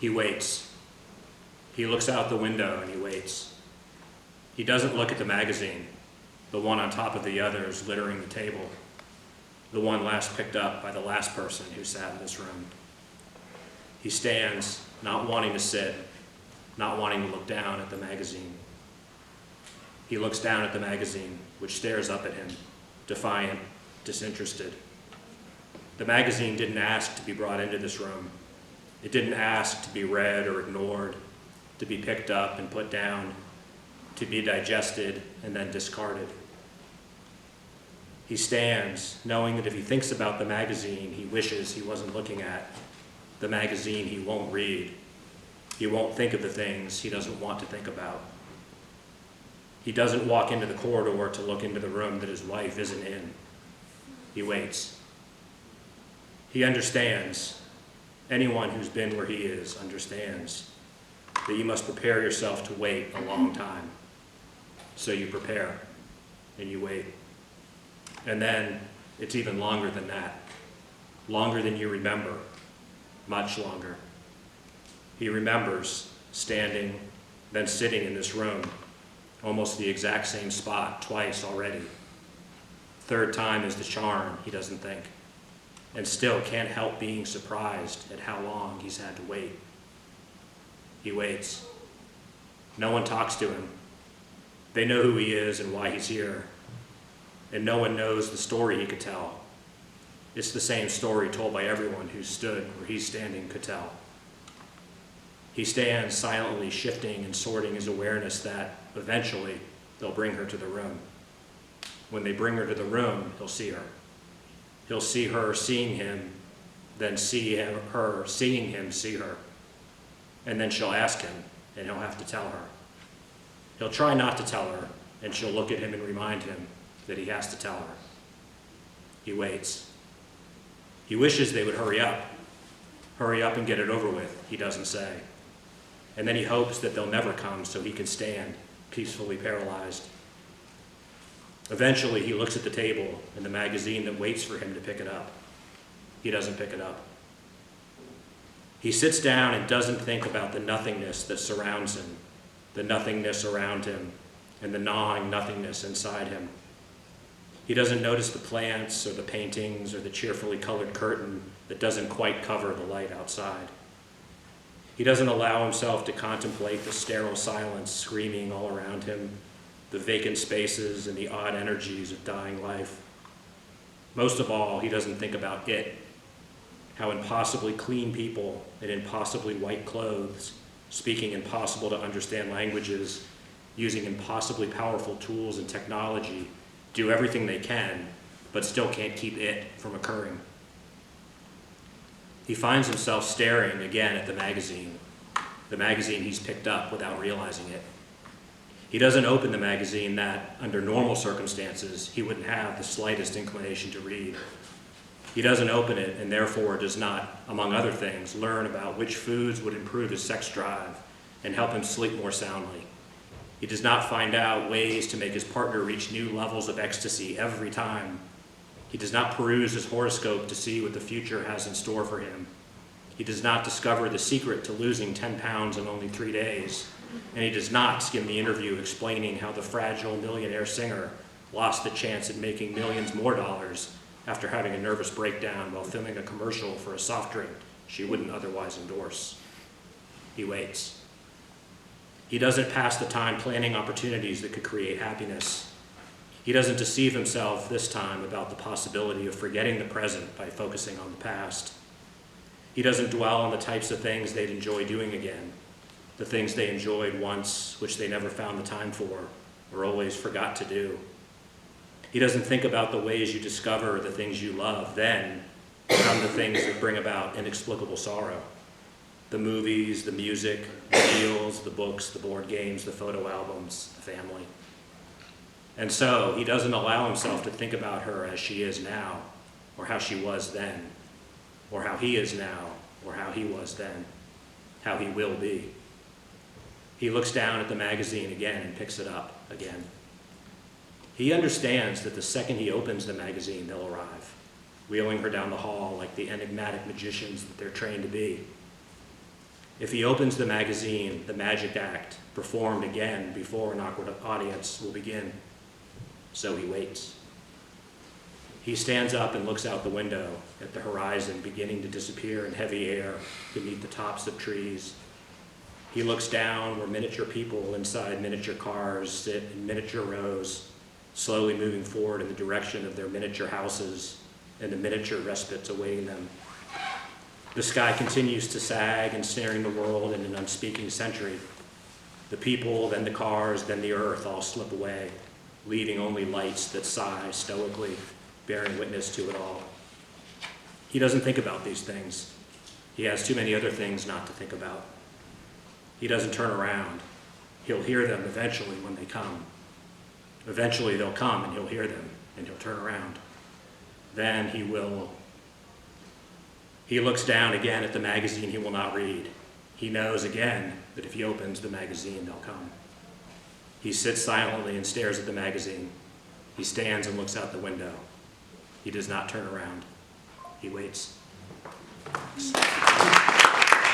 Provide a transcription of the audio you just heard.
He waits. He looks out the window and he waits. He doesn't look at the magazine, the one on top of the others littering the table, the one last picked up by the last person who sat in this room. He stands, not wanting to sit, not wanting to look down at the magazine. He looks down at the magazine, which stares up at him, defiant, disinterested. The magazine didn't ask to be brought into this room. It didn't ask to be read or ignored, to be picked up and put down, to be digested and then discarded. He stands, knowing that if he thinks about the magazine he wishes he wasn't looking at, the magazine he won't read, he won't think of the things he doesn't want to think about. He doesn't walk into the corridor to look into the room that his wife isn't in. He waits. He understands. Anyone who's been where he is understands that you must prepare yourself to wait a long time. So you prepare and you wait. And then it's even longer than that. Longer than you remember. Much longer. He remembers standing, then sitting in this room, almost the exact same spot twice already. Third time is the charm, he doesn't think, and still can't help being surprised at how long he's had to wait. He waits. No one talks to him. They know who he is and why he's here, and no one knows the story he could tell. It's the same story told by everyone who stood where he's standing could tell. He stands silently shifting and sorting his awareness that eventually they'll bring her to the room. When they bring her to the room, he'll see her. He'll see her seeing him, then see her seeing him see her. And then she'll ask him, and he'll have to tell her. He'll try not to tell her, and she'll look at him and remind him that he has to tell her. He waits. He wishes they would hurry up. Hurry up and get it over with, he doesn't say. And then he hopes that they'll never come so he can stand, peacefully paralyzed. Eventually, he looks at the table and the magazine that waits for him to pick it up. He doesn't pick it up. He sits down and doesn't think about the nothingness that surrounds him, the nothingness around him, and the gnawing nothingness inside him. He doesn't notice the plants or the paintings or the cheerfully colored curtain that doesn't quite cover the light outside. He doesn't allow himself to contemplate the sterile silence screaming all around him, the vacant spaces and the odd energies of dying life. Most of all, he doesn't think about it, how impossibly clean people in impossibly white clothes, speaking impossible to understand languages, using impossibly powerful tools and technology, do everything they can, but still can't keep it from occurring. He finds himself staring again at the magazine he's picked up without realizing it. He doesn't open the magazine that, under normal circumstances, he wouldn't have the slightest inclination to read. He doesn't open it and therefore does not, among other things, learn about which foods would improve his sex drive and help him sleep more soundly. He does not find out ways to make his partner reach new levels of ecstasy every time. He does not peruse his horoscope to see what the future has in store for him. He does not discover the secret to losing 10 pounds in only 3 days. And he does not skim the interview explaining how the fragile millionaire singer lost the chance at making millions more dollars after having a nervous breakdown while filming a commercial for a soft drink she wouldn't otherwise endorse. He waits. He doesn't pass the time planning opportunities that could create happiness. He doesn't deceive himself this time about the possibility of forgetting the present by focusing on the past. He doesn't dwell on the types of things they'd enjoy doing again, the things they enjoyed once, which they never found the time for, or always forgot to do. He doesn't think about the ways you discover the things you love, then become the things that bring about inexplicable sorrow. The movies, the music, the meals, the books, the board games, the photo albums, the family. And so he doesn't allow himself to think about her as she is now, or how she was then, or how he is now, or how he was then, how he will be. He looks down at the magazine again and picks it up again. He understands that the second he opens the magazine, they'll arrive, wheeling her down the hall like the enigmatic magicians that they're trained to be. If he opens the magazine, the magic act, performed again before an awkward audience, will begin. So he waits. He stands up and looks out the window at the horizon beginning to disappear in heavy air beneath the tops of trees. He looks down where miniature people inside miniature cars sit in miniature rows, slowly moving forward in the direction of their miniature houses and the miniature respites awaiting them. The sky continues to sag, ensnaring the world in an unspeaking century. The people, then the cars, then the earth all slip away, leaving only lights that sigh stoically, bearing witness to it all. He doesn't think about these things. He has too many other things not to think about. He doesn't turn around. He'll hear them eventually when they come. Eventually they'll come and he'll hear them and he'll turn around. Then he looks down again at the magazine he will not read. He knows again that if he opens the magazine, they'll come. He sits silently and stares at the magazine. He stands and looks out the window. He does not turn around. He waits.